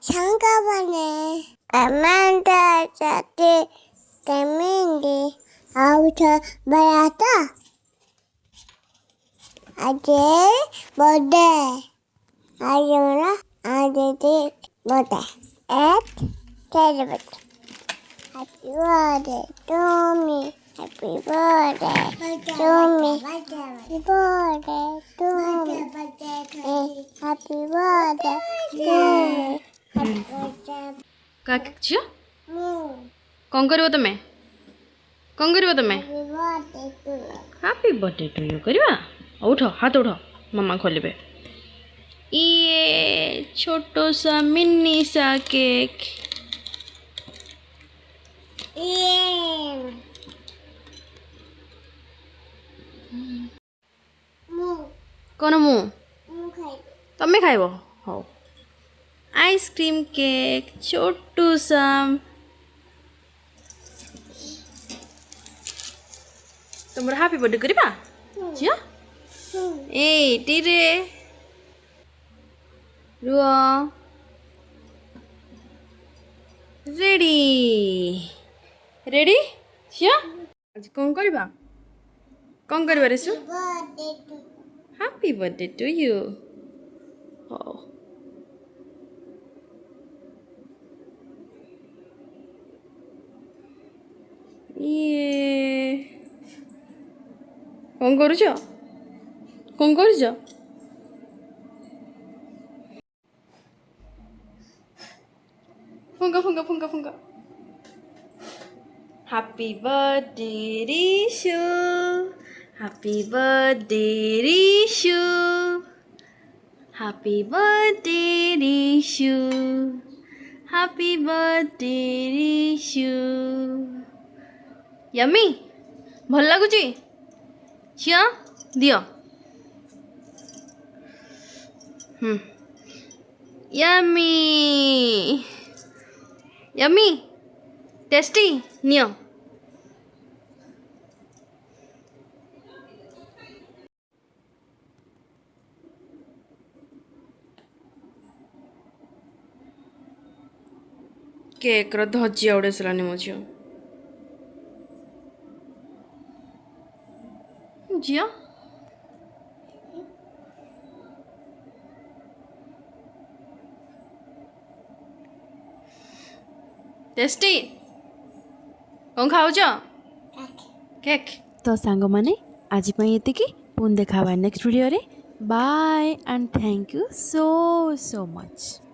잠깐만요. 가만히 자기 개민디 아우터 말하다. 아들 뭐대? 아유라 아들이 뭐대? 앳 텔레비전. Happy birthday to me. Happy birthday to me. Happy birthday to me. Happy birthday to me. Happy birthday. का ଝିଅ କ'ଣ କରିବ ତମେ କ'ଣ କରିବ ତମେ Happy birthday happy birthday to you. To you କରିବା ଉଠ ହାତ ଉଠ ମାମା ଖୋଲିବେ ये छोटो सा मिनी सा केक Yeah. କ'ଣ ମୁଁ Okay. ତମେ ଖାଇବ ହଉ ଆଇସ୍କ୍ରିମ୍ କେକ୍ ଛୋଟୁ सा ତୁମର ହାପି ବर्थडे କରିବା ଝିଅ ଏଇଟିରେ ରୁହ ରେଡ଼ି ରେଡ଼ି ଝିଅ ଆଜି କ'ଣ କରିବା Risu Birthday to happy birthday to you ହଉ ଇଏ କ'ଣ କରୁଛ ଫୁଙ୍କା happy birthday Rishu happy birthday Rishu happy birthday Rishu happy birthday Rishu yummy ଭଲ ଲାଗୁଛି ଝିଅ ଦିଅ ୟମି ଟେଷ୍ଟି ନିଅ କେକ୍ର ଧଜିଆ ଉଡ଼େଇ ସାରିଲାନି ମୋ ଝିଅ ଟେଷ୍ଟି କ'ଣ ଖାଉଛ କେକ୍ ତ ସାଙ୍ଗମାନେ ଆଜି ପାଇଁ ଏତିକି ପୁଣି ଦେଖା ହେବା ନେକ୍ସଟ ଭିଡ଼ିଓରେ bye and thank you so much